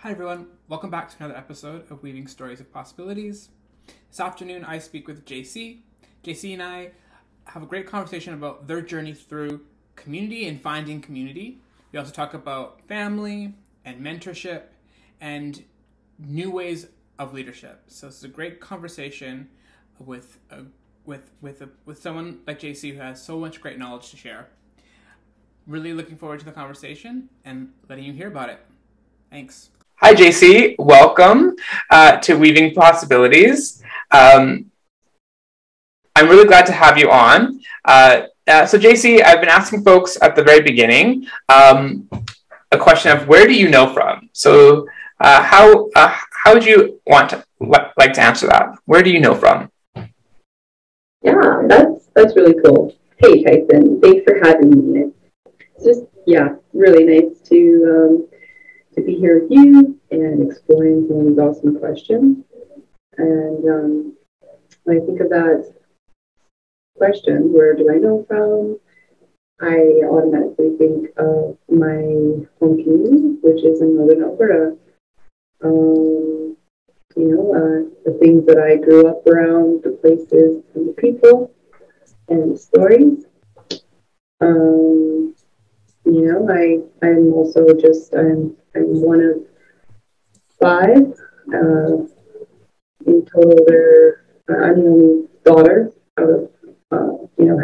Hi everyone, welcome back to another episode of Weaving Stories of Possibilities. This afternoon I speak with Jacie. Jacie and I have a great conversation about their journey through community and finding community. We also talk about family and mentorship and new ways of leadership. So it's a great conversation with someone like Jacie who has so much great knowledge to share. Really looking forward to the conversation and letting you hear about it. Thanks. Hi, Jacie. Welcome to Weaving Possibilities. I'm really glad to have you on. So, Jacie, I've been asking folks at the very beginning a question of where do you know from? So, how would you like to answer that? Where do you know from? Yeah, that's really cool. Hey, Tyson. Thanks for having me. It's just really nice to be here with you and exploring some of these awesome questions. And when I think of that question, where do I know from? I automatically think of my home community, which is in Northern Alberta. The things that I grew up around, the places and the people and the stories. I'm also I'm one of five. In total, I'm the only daughter of,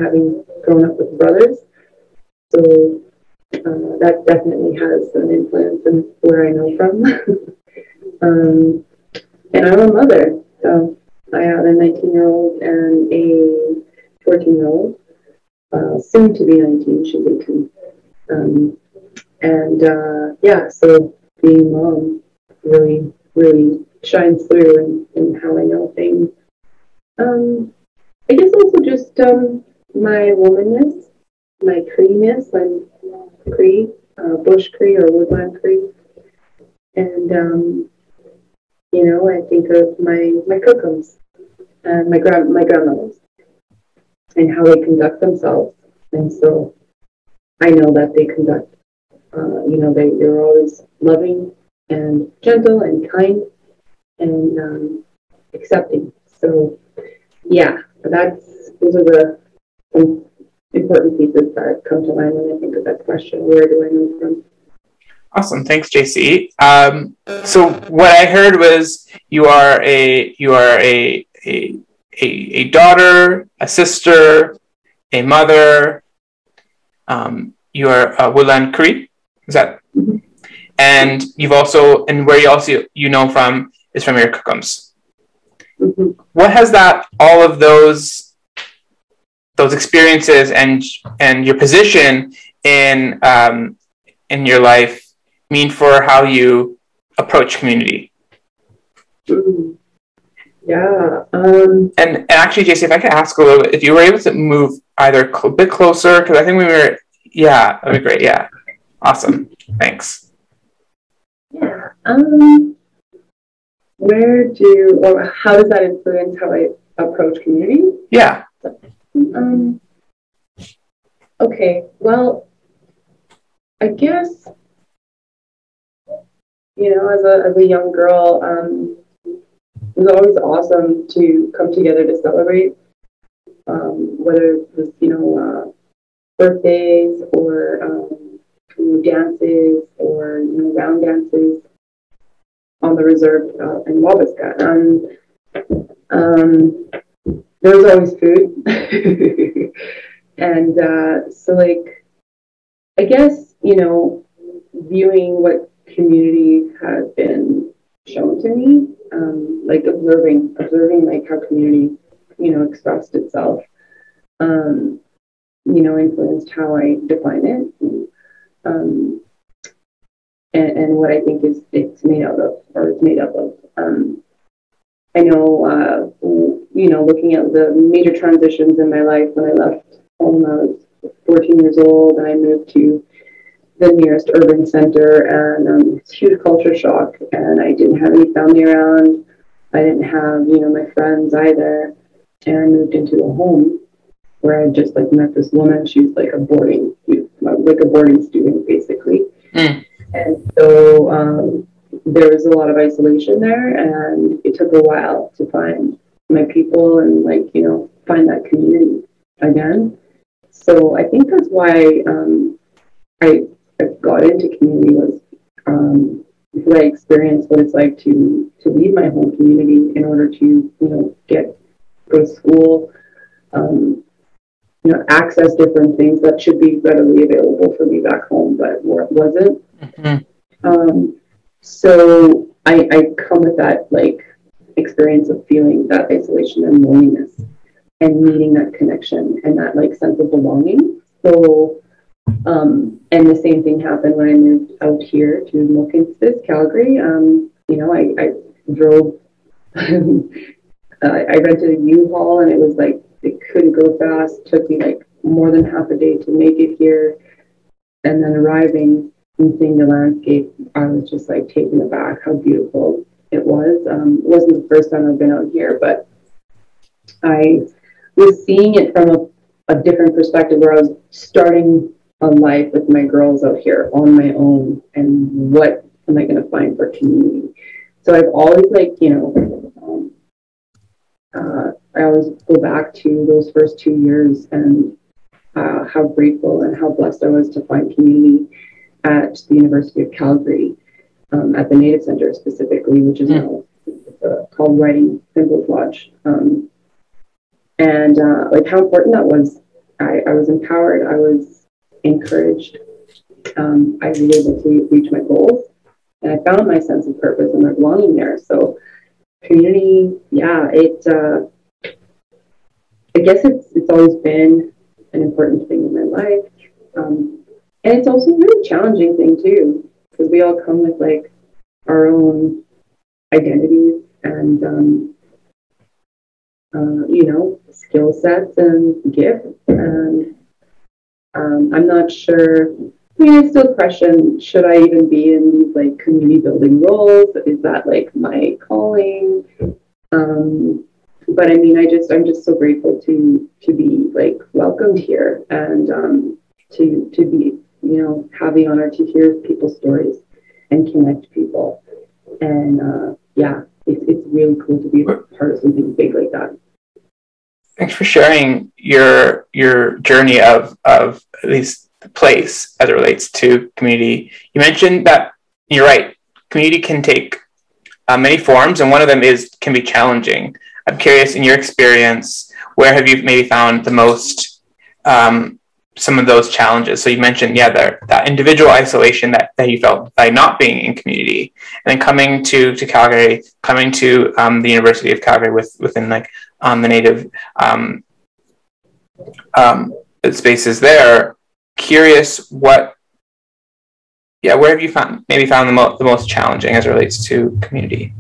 having grown up with brothers. So that definitely has an influence in where I know from. And I'm a mother. So I have a 19-year-old and a 14-year-old. Soon to be 19, she's 18. So being mom really, really shines through in how I know things. I guess also just my womanness, my Cree-ness. I'm Cree, Bush Cree or Woodland Cree. And, I think of my cookums and my grandmothers and how they conduct themselves. And so I know that they conduct, they're always loving and gentle and kind and accepting. So, those are some important pieces that come to mind when I think of that question. Where do I know from? Awesome, thanks, Jacie. So what I heard was you are a daughter, a sister, a mother. You are a Woodland Cree. Is that? Mm-hmm. And where you know from is from your cookums. Mm-hmm. What has all of those experiences and your position in your life mean for how you approach community? Mm-hmm. Yeah. And actually, Jacie, if I could ask a little bit, if you were able to move either a bit closer, because I think that'd be great. Yeah. Awesome. Thanks. Yeah. How does that influence how I approach community? Yeah. Okay. Well, I guess, as a young girl, it was always awesome to come together to celebrate, whether it was, birthdays or dances or round dances on the reserve in Wabasca. There was always food, and I guess viewing what community has been shown to me, observing how community expressed itself. Influenced how I define it, and what I think it's made out of, or it's made up of. I know, looking at the major transitions in my life when I left home, I was 14 years old, and I moved to the nearest urban center, and it's a huge culture shock, and I didn't have any family around. I didn't have, my friends either, and I moved into a home where I just met this woman. She was like a boarding student, basically. Mm. And so there was a lot of isolation there, and it took a while to find my people and, like, you know, find that community again. So I think that's why I got into community, was because I experienced what it's like to leave my home community in order to, you know, go to school, you know, access different things that should be readily available for me back home, but wasn't. So I come with that, like, experience of feeling that isolation and loneliness and needing that connection and that, like, sense of belonging. So, and the same thing happened when I moved out here to Milkins, Calgary. You know, I drove, I rented a U-Haul, and it was like, it couldn't go fast. It took me like more than half a day to make it here. And then arriving and seeing the landscape, I was just like taken aback how beautiful it was. It wasn't the first time I've been out here, but I was seeing it from a different perspective, where I was starting a life with my girls out here on my own, and what am I going to find for community? So I've always, like, you know, I always go back to those first 2 years, and how grateful and how blessed I was to find community at the University of Calgary, at the Native Center specifically, which is now called Writing Symbols Lodge. And like, how important that was. I was empowered. I was encouraged. I was able to reach my goals, and I found my sense of purpose and my belonging there. So community, yeah, I guess it's always been an important thing in my life. And it's also a really challenging thing too, because we all come with, like, our own identities and, you know, skill sets and gifts. And I'm not sure. I mean, I still question, should I even be in these, like, community building roles? Is that, like, my calling? But I mean, I'm just so grateful to be, like, welcomed here, and to be, you know, have the honor to hear people's stories and connect people. And yeah, it's really cool to be a part of something big like that. Thanks for sharing your journey of at least the place as it relates to community. You mentioned that, you're right, community can take many forms, and one of them can be challenging. I'm curious, in your experience, where have you maybe found the most, some of those challenges? So you mentioned, that individual isolation that you felt by not being in community, and then coming to Calgary, coming to the University of Calgary within, like, the Native spaces there. Curious, where have you found the most challenging as it relates to community?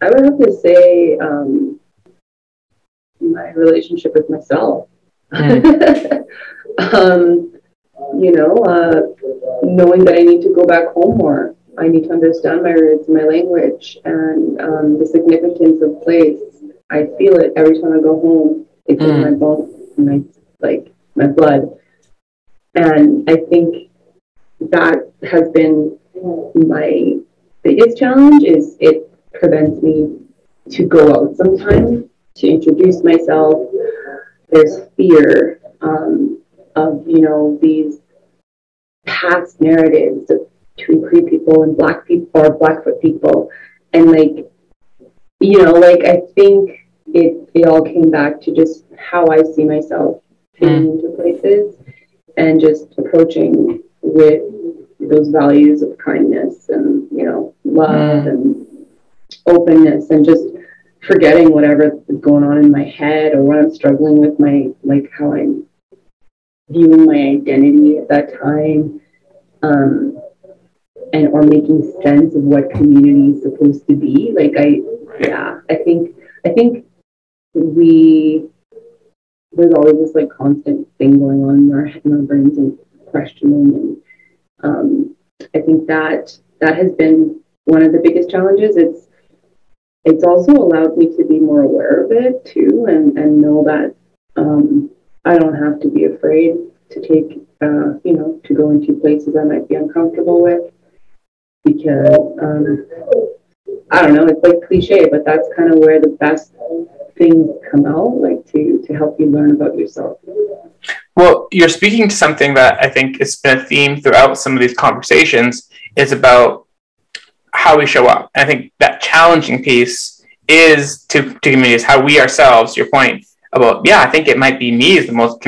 I would have to say my relationship with myself. You know, knowing that I need to go back home more. I need to understand my roots, my language, and the significance of place. I feel it every time I go home. It's in my bones, my blood. And I think that has been my biggest challenge. Is it prevents me to go out sometimes, to introduce myself. There's fear of, you know, these past narratives between Cree people and Black people, or Blackfoot people. And, like, you know, like, I think it all came back to just how I see myself fitting into places, and just approaching with those values of kindness and, you know, love and openness, and just forgetting whatever is going on in my head, or what I'm struggling with, how I'm viewing my identity at that time, and or making sense of what community is supposed to be. I think there's always this, like, constant thing going on in our brains, and questioning, and I think that has been one of the biggest challenges. It's also allowed me to be more aware of it too, and know that I don't have to be afraid to take, you know, to go into places I might be uncomfortable with. because I don't know, it's like cliche, but that's kind of where the best things come out, like to help you learn about yourself. Well, you're speaking to something that I think has been a theme throughout some of these conversations, is about how we show up. And I think that challenging piece is to communities, how we ourselves, your point about, I think it might be me is the most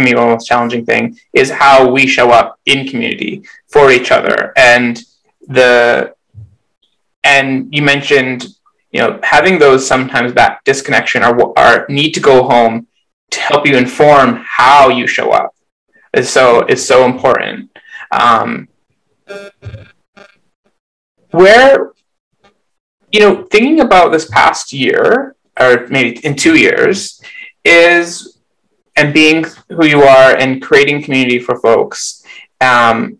challenging thing, is how we show up in community for each other. And you mentioned, having those sometimes that disconnection or need to go home to help you inform how you show up is so important. Where, thinking about this past year, or maybe in 2 years, and being who you are and creating community for folks, and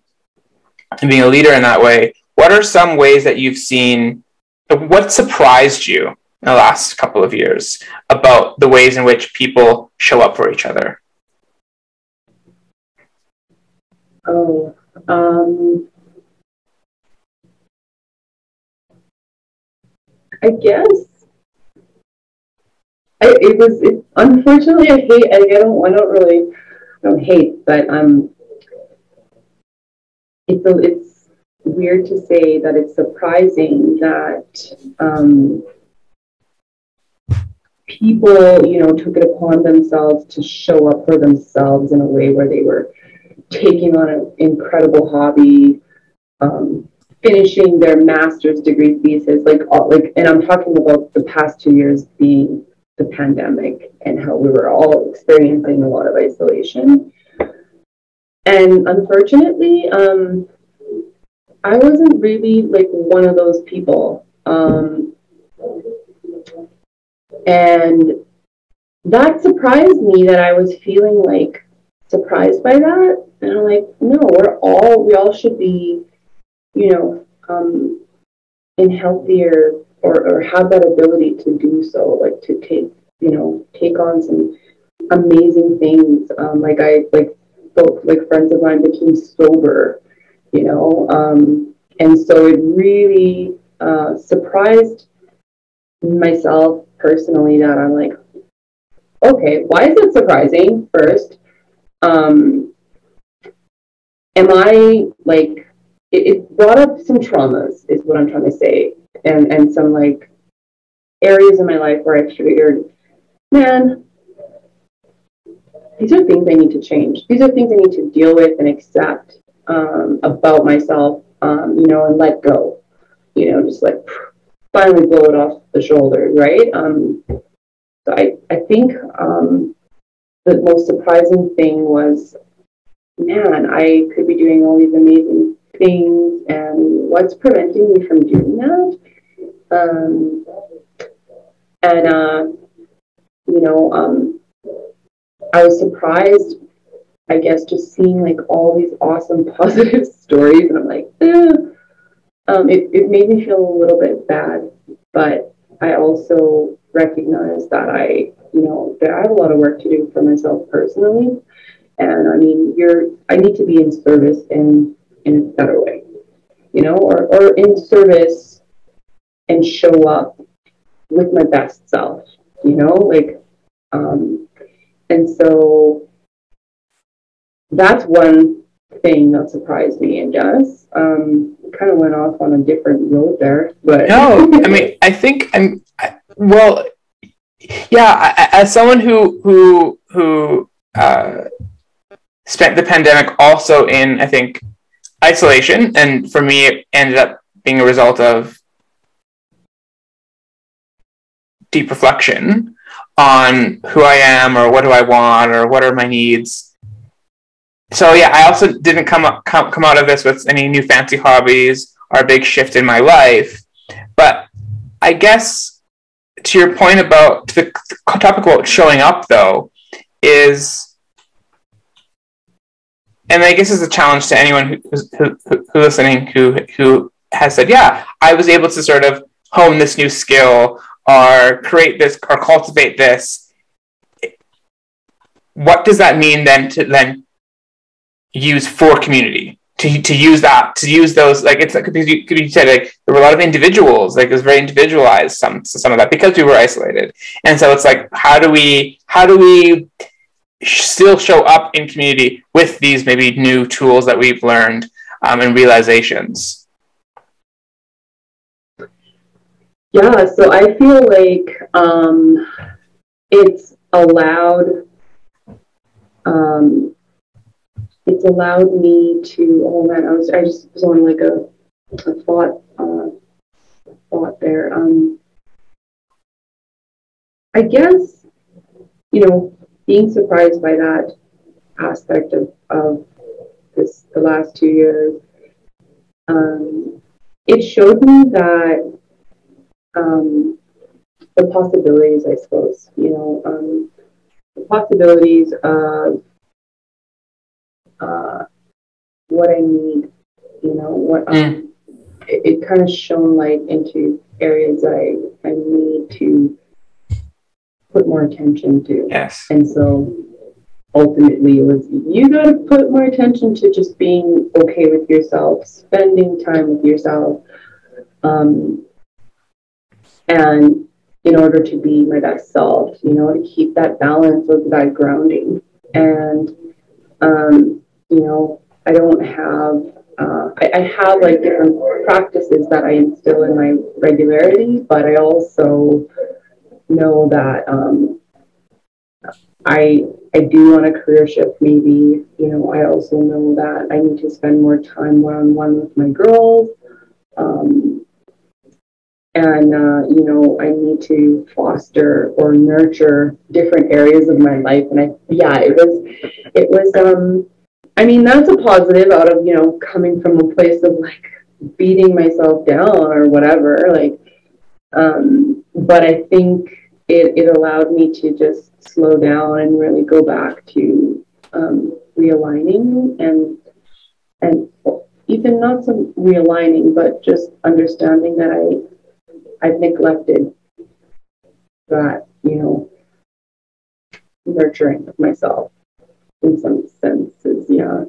being a leader in that way, what are some ways that you've seen, what surprised you in the last couple of years about the ways in which people show up for each other? I guess unfortunately I don't hate, but it's weird to say that it's surprising that people, took it upon themselves to show up for themselves in a way where they were taking on an incredible hobby, finishing their master's degree thesis, and I'm talking about the past 2 years being the pandemic and how we were all experiencing a lot of isolation. And unfortunately, I wasn't really like one of those people. And that surprised me, that I was feeling like surprised by that. And I'm like, no, we all should be, in healthier or have that ability to do so, like to take on some amazing things. Friends of mine became sober, and so it really surprised myself personally that I'm like, okay, why is it surprising? First, am I like, it brought up some traumas, is what I'm trying to say, and some like areas in my life where I figured, man, these are things I need to change. These are things I need to deal with and accept about myself, and let go, just like finally blow it off the shoulders, right? So I think the most surprising thing was, man, I could be doing all these amazing things, and what's preventing me from doing that? I was surprised, I guess, just seeing like all these awesome positive stories, and I'm like, it made me feel a little bit bad, but I also recognize that I have a lot of work to do for myself personally, and I mean, I need to be in service in a better way, or in service and show up with my best self, and so that's one thing that surprised me, I guess. Kind of went off on a different road there, but no, I mean, I think as someone who spent the pandemic also in, I think, isolation, and for me, it ended up being a result of deep reflection on who I am, or what do I want, or what are my needs. So I also didn't come out of this with any new fancy hobbies or a big shift in my life. But I guess to your point about the topic about showing up, though, is, and I guess it's a challenge to anyone who's listening who has said, I was able to sort of hone this new skill or create this or cultivate this. What does that mean then to use for community, to use those, like, it's like, because you said, like, there were a lot of individuals, like, it was very individualized, some of that, because we were isolated. And so it's like, how do we still show up in community with these maybe new tools that we've learned, and realizations? Yeah, so I feel like it's allowed me to, oh man, I just was on like a thought there. I guess, being surprised by that aspect of the last 2 years, it showed me that the possibilities, I suppose, the possibilities of what I need, it kind of shone light into areas I need to put more attention to. Yes. And so ultimately it was, you got to put more attention to just being okay with yourself, spending time with yourself, and in order to be my best self, to keep that balance of that grounding. And I don't have I have like different practices that I instill in my regularity, but I also know that I do want a career shift maybe. I also know that I need to spend more time one-on-one with my girls. And I need to foster or nurture different areas of my life. And it was I mean, that's a positive out of, coming from a place of like beating myself down or whatever, like, but I think it allowed me to just slow down and really go back to realigning and even not some realigning, but just understanding that I've neglected that, nurturing of myself in some senses, yeah.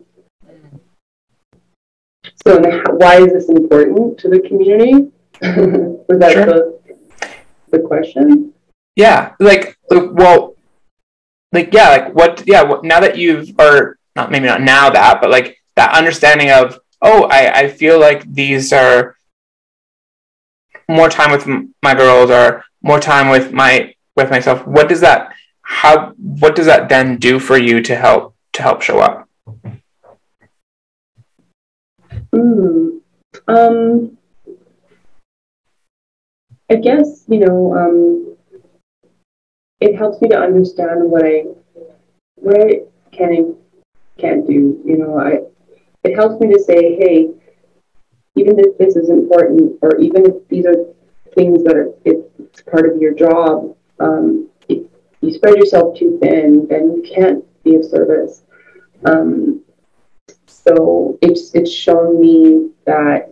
So why is this important to the community? Was that Sure. the question? Yeah, well, what now that or not, maybe not now that, but like that understanding of, oh, I feel like these are more time with my girls or more time with myself. What does that then do for you to help show up? I guess, it helps me to understand what I can and can't do. It helps me to say, hey, even if this is important, or even if these are things that it's part of your job, if you spread yourself too thin, then you can't be of service. So it's shown me that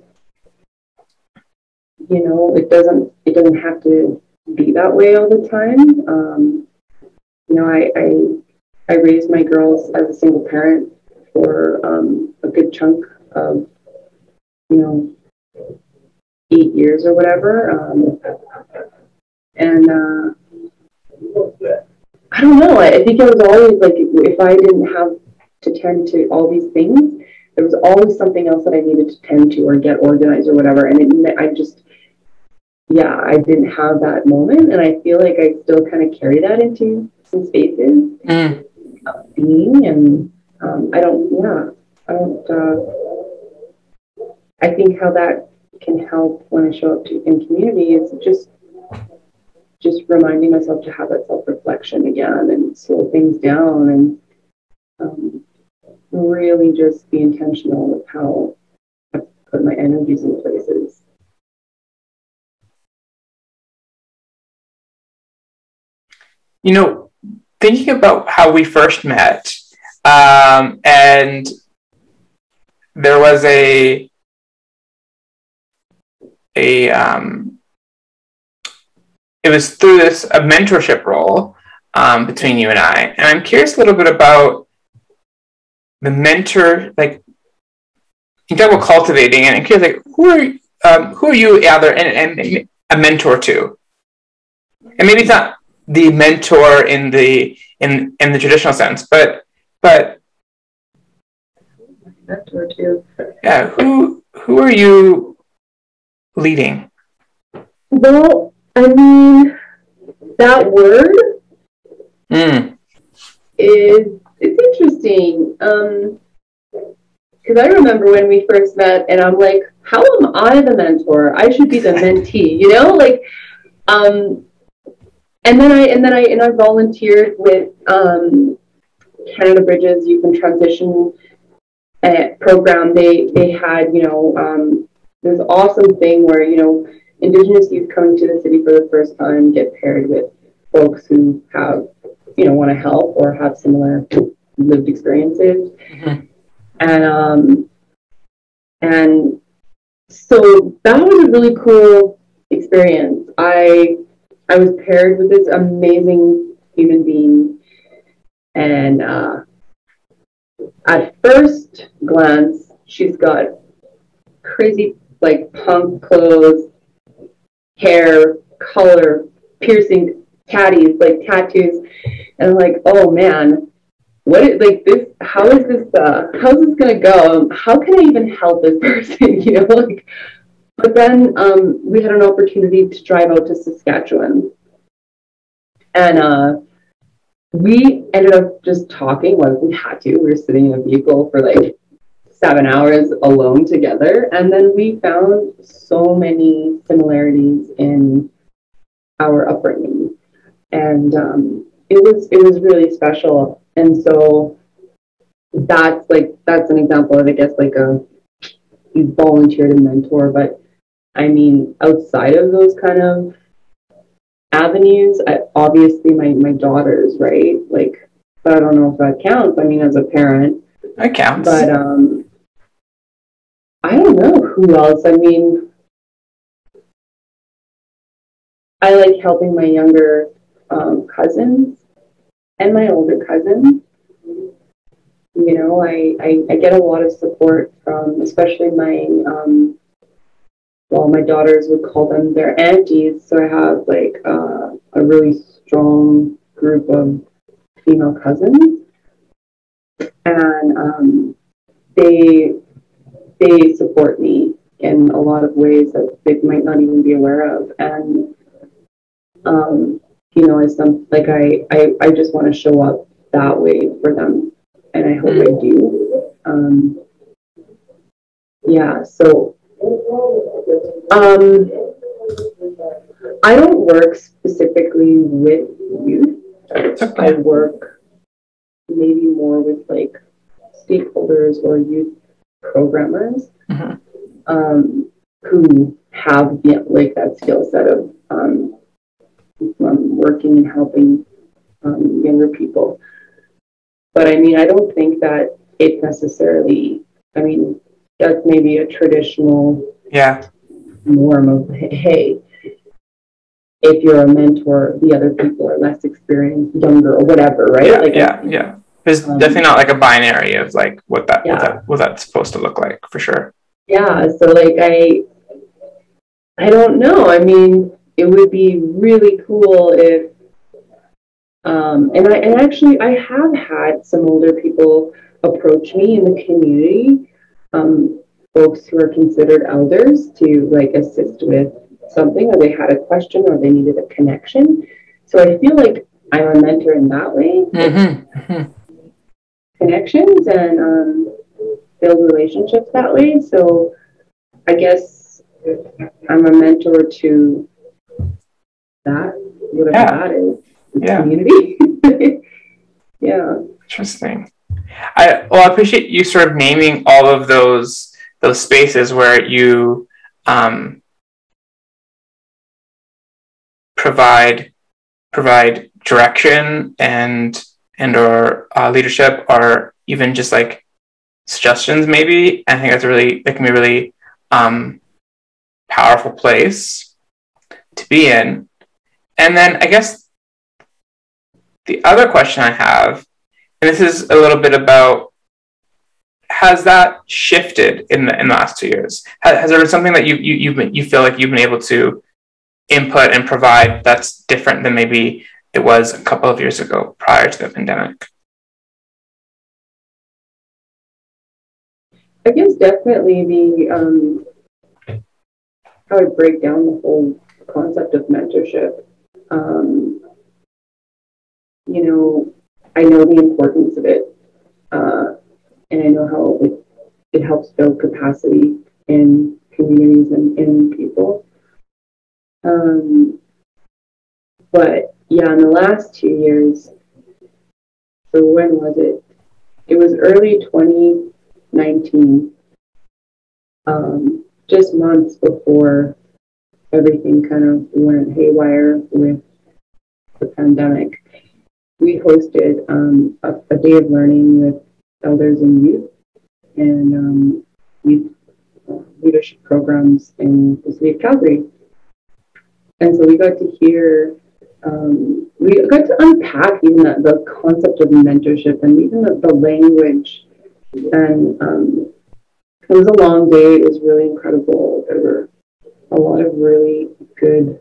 it doesn't have to be that way all the time. I raised my girls as a single parent for a good chunk of 8 years or whatever, and I don't know. I think it was always like, if I didn't have to tend to all these things, there was always something else that I needed to tend to or get organized or whatever, and I didn't have that moment, and I feel like I still kind of carry that into some spaces of being, and I think how that can help when I show up in community is just reminding myself to have that self-reflection again and slow things down and really just be intentional with how I put my energies in places. Thinking about how we first met, and there was it was through a mentorship role between you and I. And I'm curious a little bit about the mentor, like you talk about cultivating, and I'm curious, like, who are you either and a mentor to? And maybe it's not the mentor in the traditional sense, but mentor to. yeah, who are you leading? Well, I mean, that word is, it's interesting. Because I remember when we first met, and I'm like, how am I the mentor? I should be the mentee, you know, like, and then I volunteered with Canada Bridges Youth and Transition program. They had, you know, this awesome thing where, you know, Indigenous youth coming to the city for the first time get paired with folks who have, you know, want to help or have similar lived experiences. And so that was a really cool experience. I was paired with this amazing human being, and at first glance, she's got crazy, like, punk clothes, hair, color, piercing, tattoos, like tattoos, and I'm like, oh man, what is, like, this, how's this gonna go? How can I even help this person? You know, like, but then we had an opportunity to drive out to Saskatchewan, and we ended up just talking. Well, we had to. We were sitting in a vehicle for like 7 hours alone together, and then we found so many similarities in our upbringing, and it was really special. And so that's an example of, I guess, like you volunteer to mentor. But I mean, outside of those kind of avenues, obviously my daughters, right? Like, but I don't know if that counts. I mean, as a parent, that counts. But I don't know who else. I mean, I like helping my younger cousins and my older cousins. You know, I get a lot of support from, especially my, well, my daughters would call them their aunties. So I have like a really strong group of female cousins, and they support me in a lot of ways that they might not even be aware of. And you know, as some, like, I just want to show up that way for them, and I hope I do. Yeah, so I don't work specifically with youth. Okay. I work maybe more with like stakeholders or youth programmers who have like that skill set of working and helping younger people. But I mean, I don't think that it necessarily, I mean, that's maybe a traditional norm of, hey, if you're a mentor, the other people are less experienced, younger, or whatever, right? Yeah. There's definitely not like a binary of like what that's supposed to look like, for sure. Yeah, so like I don't know. I mean, it would be really cool if and actually I have had some older people approach me in the community, folks who are considered elders, to like assist with something, or they had a question, or they needed a connection. So I feel like I'm a mentor in that way. Connections and build relationships that way. So I guess I'm a mentor to that, whatever that is. Community. Yeah. Interesting. I appreciate you sort of naming all of those spaces where you provide direction and or leadership, or even just like suggestions, maybe. I think that can be a really powerful place to be in. And then I guess the other question I have, and this is a little bit about has that shifted in the last 2 years? Has there been something that you feel like you've been able to input and provide that's different than maybe it was a couple of years ago prior to the pandemic? I guess definitely the how I break down the whole concept of mentorship. You know, I know the importance of it, and I know how it helps build capacity in communities and in people. But yeah, in the last 2 years, so when was it? It was early 2019, just months before everything kind of went haywire with the pandemic. We hosted a day of learning with elders and youth and youth leadership programs in the city of Calgary. And so we got to hear, we got to unpack even the concept of mentorship and even the language. And it was a long day. It was really incredible. There were a lot of really good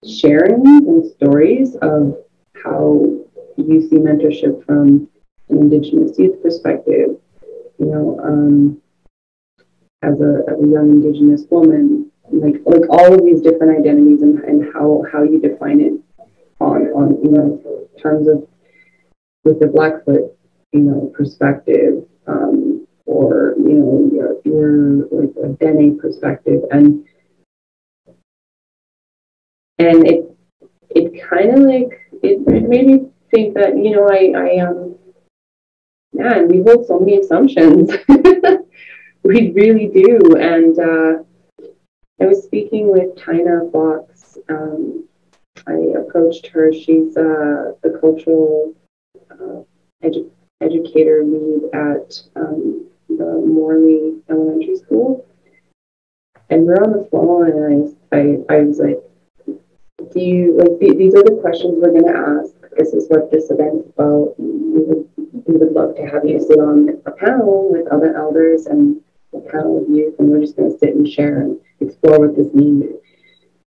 sharings and stories of how you see mentorship from an Indigenous youth perspective. You know, as a young Indigenous woman, like all of these different identities and how you define it on you know terms of with the Blackfoot perspective, or your like a Dene perspective, and it kind of like it made me think that man, we hold so many assumptions. We really do. And I was speaking with Tina Fox. I approached her. She's the cultural educator lead at the Morley Elementary School. And we're on the phone, and I was like, do you like these are the questions we're going to ask? This is what this event's about. We would love to have you sit on a panel with other elders and a panel of youth, and we're just going to sit and share and explore what this means.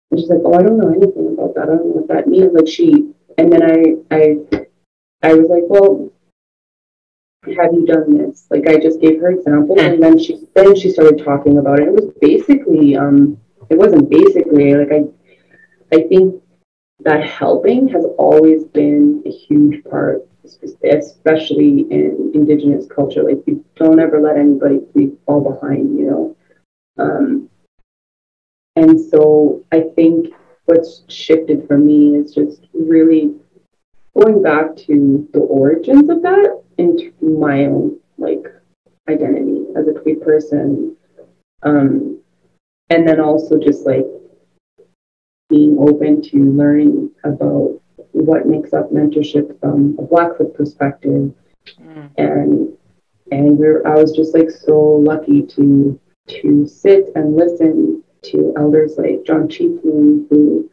And she's like, oh, I don't know anything about that. I don't know what that means. And then I was like, well, have you done this? Like, I just gave her examples, and then she started talking about it. It was basically, it wasn't basically, like, I think that helping has always been a huge part, especially in Indigenous culture. Like, you don't ever let anybody fall behind, and so I think what's shifted for me is just really going back to the origins of that into my own identity as a Cree person, and then also just being open to learning about what makes up mentorship from a Blackfoot perspective. And I was just so lucky to sit and listen to elders like John Chieflin, who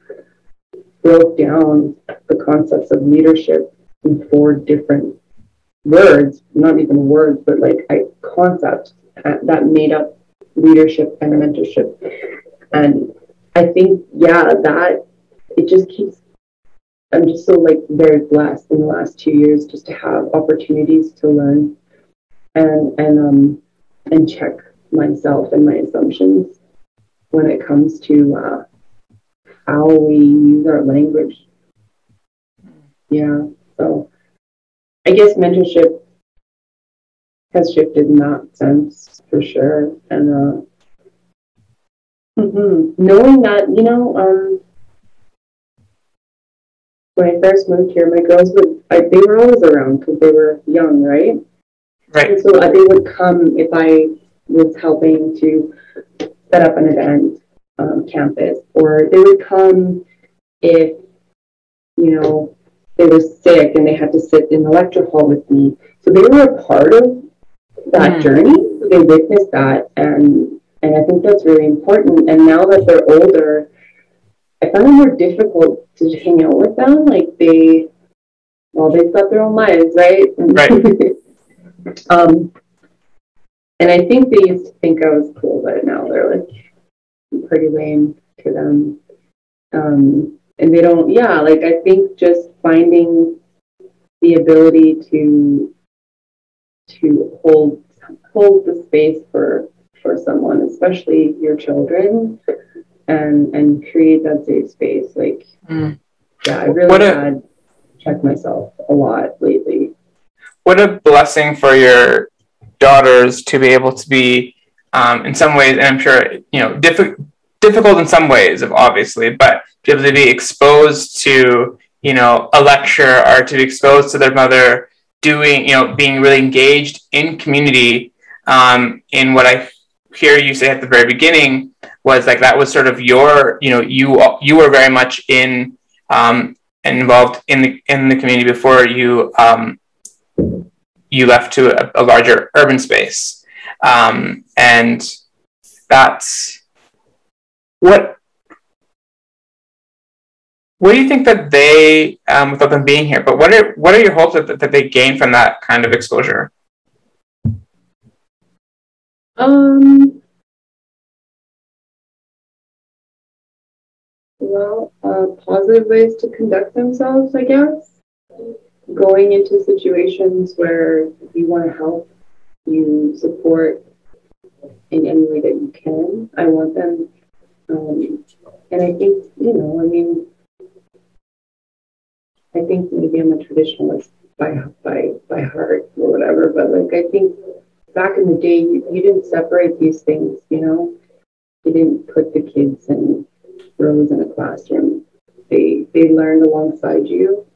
broke down the concepts of leadership in 4 different words, not even words, but concepts that made up leadership and mentorship. And I think, that it just keeps, I'm just so very blessed in the last 2 years just to have opportunities to learn and check myself and my assumptions when it comes to how we use our language. Yeah, so I guess mentorship has shifted in that sense for sure. And knowing that, when I first moved here, my girls they were always around because they were young, right? Right. And so they would come if I was helping to set up an event campus, or they would come if, they were sick and they had to sit in the lecture hall with me. So they were a part of that journey. They witnessed that, and I think that's really important. And now that they're older, I find it more difficult to hang out with them. They've got their own lives, right? Right. And I think they used to think I was cool, but now they're like pretty lame to them. And they don't, yeah, like I think just finding the ability to hold the space for someone, especially your children, and create that safe space. Like, yeah, I really had checked myself a lot lately. What a blessing for your daughters to be able to be, in some ways, and I'm sure, you know, difficult in some ways, obviously, but to be able to be exposed to, you know, a lecture, or to be exposed to their mother doing, you know, being really engaged in community. In what I hear you say at the very beginning was like that was sort of your, you know, you were very much in and involved in the community before you you left to a larger urban space, and that's what do you think that they, without them being here, but what are your hopes that they gain from that kind of exposure? Well, positive ways to conduct themselves, I guess. Going into situations where you want to help, you support in any way that you can. I want them, and I think, you know, I mean, I think maybe I'm a traditionalist by heart or whatever, but like I think back in the day, you didn't separate these things, you know. You didn't put the kids in rows in a classroom. They learned alongside you.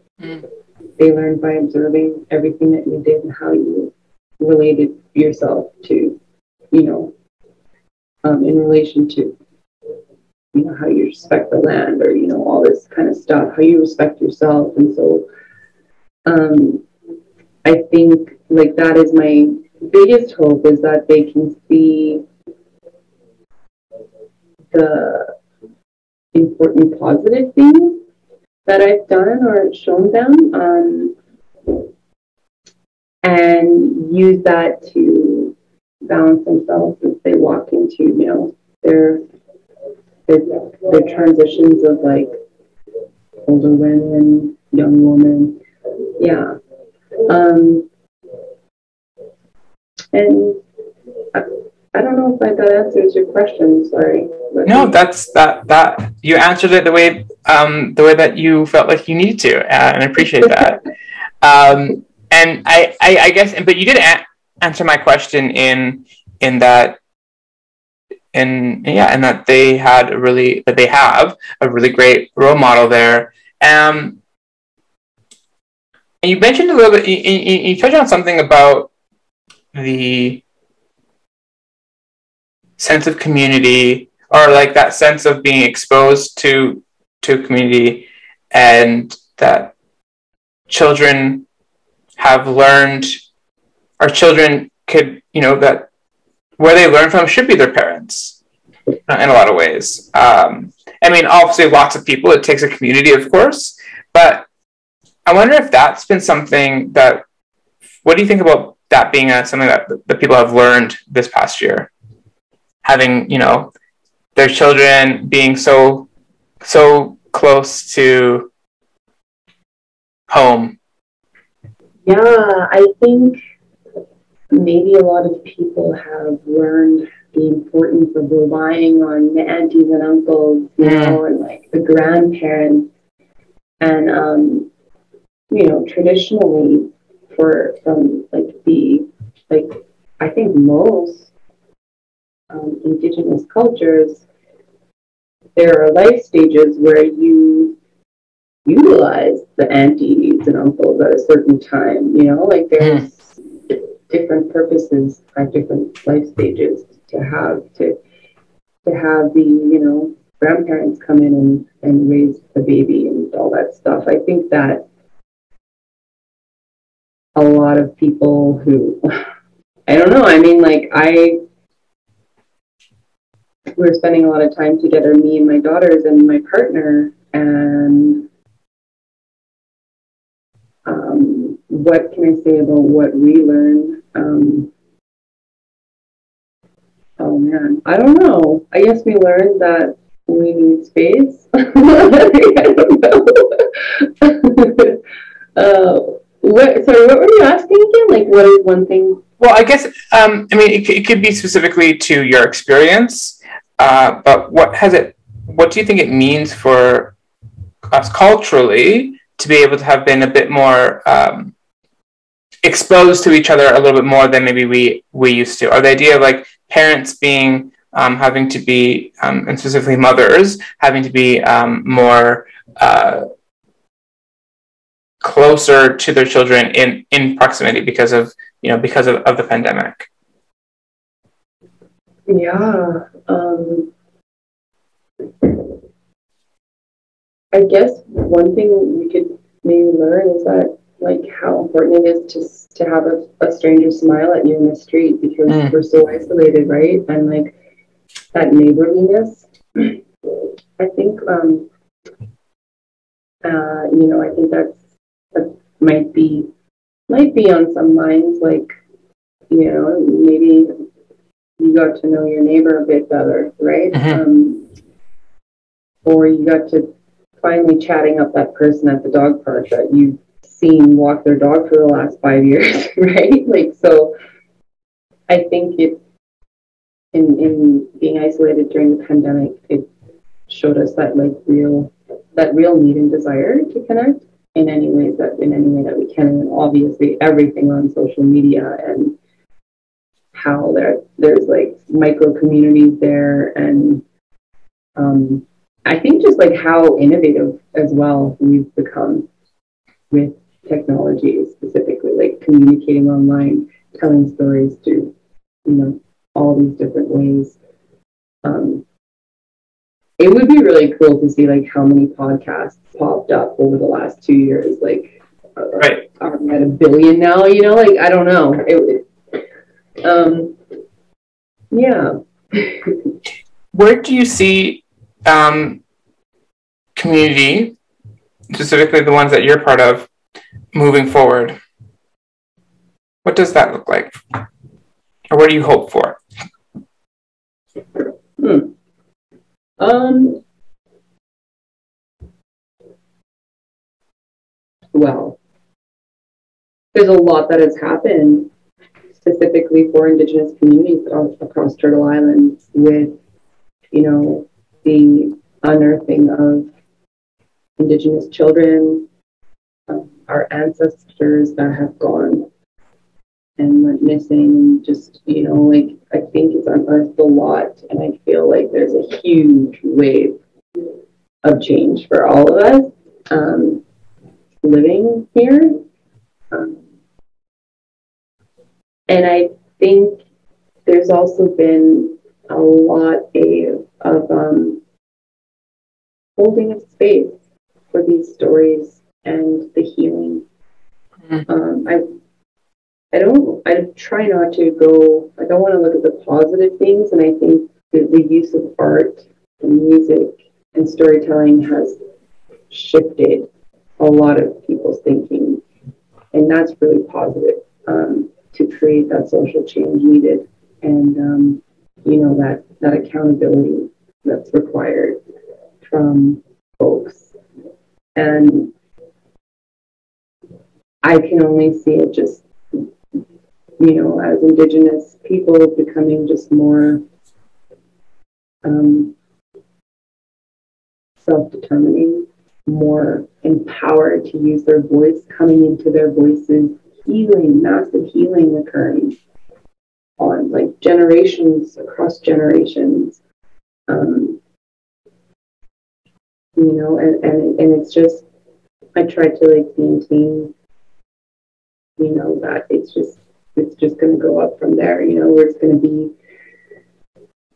They learned by observing everything that you did and how you related yourself to, you know, in relation to, you know, how you respect the land, or, you know, all this kind of stuff, how you respect yourself. And so I think like that is my biggest hope, is that they can see the important positive things that I've done or shown them, and use that to balance themselves as they walk into, you know, their transitions of like older women, young women. Yeah. And I don't know if that answers your question. Sorry. No, that's that you answered it the way that you felt like you needed to, and I appreciate that. And I guess, but you did answer my question in that, and that they have a really great role model there. And you mentioned a little bit, you touched on something about the sense of community, or like that sense of being exposed to community, and that children have learned, or children could, you know, that where they learn from should be their parents, in a lot of ways. I mean, obviously lots of people, it takes a community, of course, but I wonder if that's been something that, what do you think about that being something that people have learned this past year? Having, you know, their children being so close to home. Yeah, I think maybe a lot of people have learned the importance of relying on the aunties and uncles, you know, and like the grandparents. And you know, traditionally, from like I think most Indigenous cultures, there are life stages where you utilize the aunties and uncles at a certain time, you know, like there's different purposes at different life stages to have the, you know, grandparents come in and raise the baby and all that stuff. I think that a lot of people who, I don't know, I mean, like we're spending a lot of time together, me and my daughters and my partner, and what can I say about what we learned? man, I don't know. I guess we learned that we need space. I don't know. Sorry, what were you asking again? Like, what is one thing? Well, I guess, I mean, it could be specifically to your experience, but what do you think it means for us culturally to be able to have been a bit more exposed to each other a little bit more than maybe we used to? Or the idea of like parents being, having to be, and specifically mothers, having to be more closer to their children in proximity because of the pandemic. Yeah. I guess one thing we could maybe learn is that, like, how important it is to have a stranger smile at you in the street, because we're so isolated, right? And like that neighborliness. I think I think that might be on some minds, like, maybe you got to know your neighbor a bit better, right? Or you got to finally chatting up that person at the dog park that you've seen walk their dog for the last 5 years, right? Like, so I think it, in being isolated during the pandemic, it showed us that real need and desire to connect in any way that we can. And obviously everything on social media, and how there's like micro communities there, and I think just like how innovative as well we've become with technology, specifically like communicating online, telling stories to all these different ways. It would be really cool to see like how many podcasts popped up over the last 2 years. Like, right, are we at 1 billion now? Like, I don't know. Yeah. Where do you see community, specifically the ones that you're part of, moving forward? What does that look like? Or what do you hope for? Well, there's a lot that has happened specifically for Indigenous communities across Turtle Island, with, the unearthing of Indigenous children, our ancestors that have gone and went missing, and just, like, I think it's unearthed a lot, and I feel like there's a huge wave of change for all of us living here. And I think there's also been a lot of holding of space for these stories and the healing. I try not to go, I don't want to look at the positive things, and I think the use of art and music and storytelling has shifted a lot of people's thinking, and that's really positive, to create that social change needed, and that accountability that's required from folks. And I can only see it just, as Indigenous people becoming just more self-determining, more empowered to use their voice, coming into their voices, healing, massive healing occurring on like generations, across generations. And it's just, I try to like maintain, that it's just going to go up from there, where it's going to be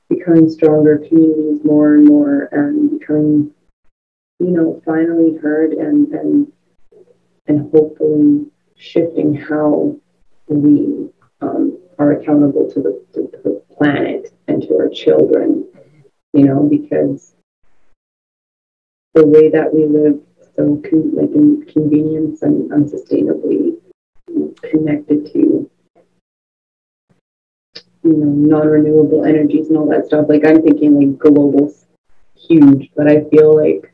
becoming stronger communities more and more, and becoming, finally heard, and hopefully shifting how we are accountable to the planet and to our children, because the way that we live so in convenience and unsustainably connected to non-renewable energies and all that stuff. Like I'm thinking like global, huge, but I feel like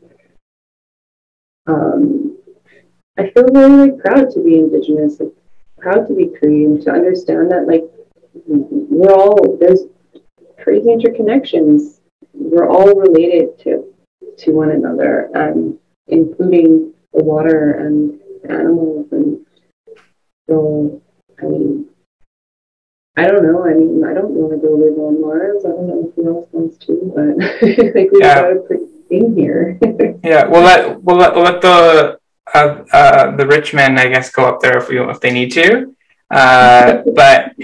I feel really like proud to be Indigenous, like proud to be Cree, and to understand that like there's crazy interconnections. We're all related to one another, including the water and animals. And so, I mean, I don't know. I mean, I don't want to go live on Mars. I don't know if who else wants to, but I think we've got a pretty thing here. Yeah, we'll let the rich men, I guess, go up there if they need to. But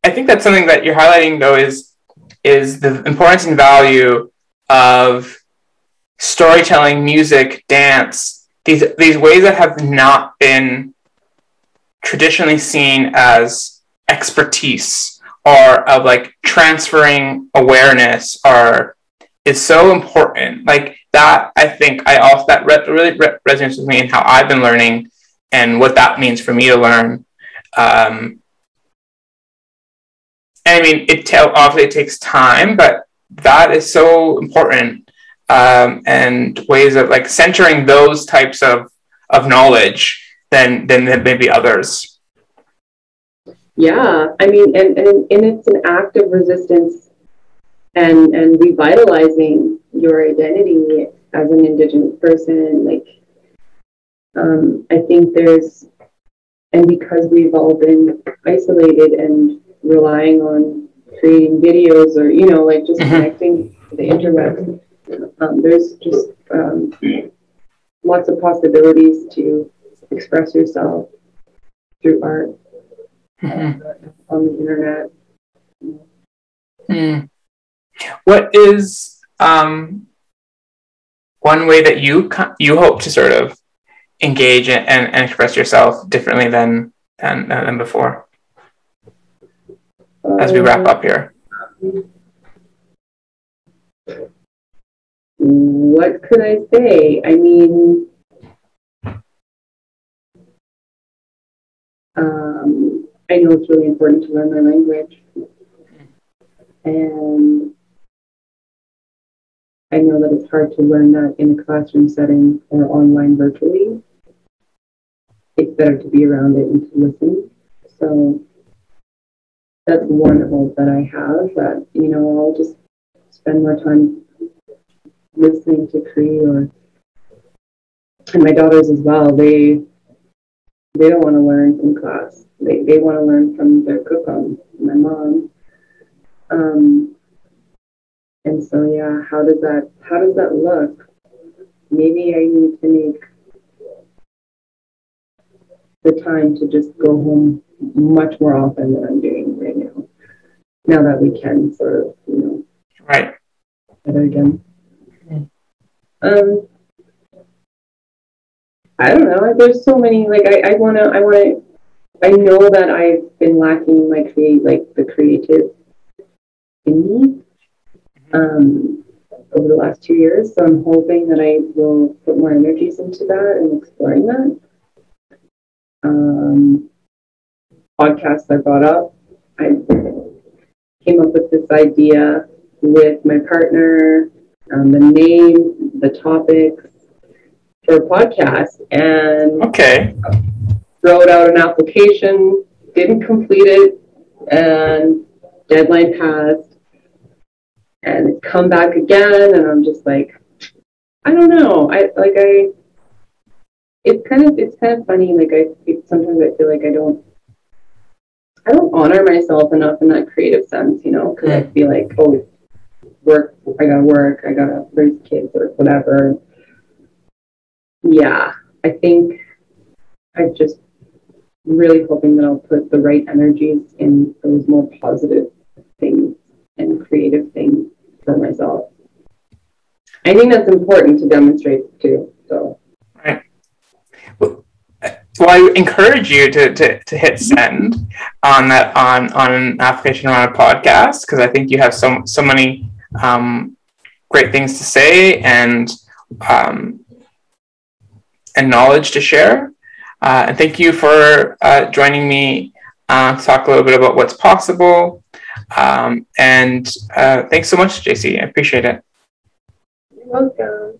I think that's something that you're highlighting though is the importance and value of storytelling, music, dance, these ways that have not been traditionally seen as expertise or of like transferring awareness is so important. Like that, I think that really resonates with me and how I've been learning and what that means for me to learn. And I mean, obviously it takes time, but that is so important. And ways of like centering those types of knowledge than maybe others. Yeah, I mean, and it's an act of resistance and revitalizing your identity as an Indigenous person. Like, I think and because we've all been isolated and relying on creating videos or, like just connecting to the interwebs, there's just lots of possibilities to express yourself through art on the internet. What is one way that you hope to sort of engage and express yourself differently than before? As we wrap up here. What could I say? I mean, I know it's really important to learn my language. And I know that it's hard to learn that in a classroom setting or online virtually. It's better to be around it and to listen. So that's one hope that I have, that, I'll just spend more time listening to Cree and my daughters as well. They don't want to learn from class. They want to learn from their kukum, my mom. And so, yeah, how does that look? Maybe I need to make the time to just go home much more often than I'm doing right now. Now that we can sort of, right. Together again. I don't know. There's so many. Like I know that I've been lacking the creative in me over the last 2 years. So I'm hoping that I will put more energies into that and exploring that. Podcasts I brought up. I came up with this idea with my partner, the name, the topics for a podcast, and wrote out an application, didn't complete it, and deadline passed, and it's come back again, and I'm just like, I don't know. It's kind of funny. Like sometimes I feel like I don't honor myself enough in that creative sense, because I feel like, I gotta raise kids or whatever. Yeah, I think I'm just really hoping that I'll put the right energies in those more positive things and creative things for myself. I think that's important to demonstrate too. So. Right. Well, I encourage you to hit send on an application around a podcast, because I think you have so many great things to say and knowledge to share. And thank you for joining me to talk a little bit about what's possible. And thanks so much, Jacie. I appreciate it. You're welcome.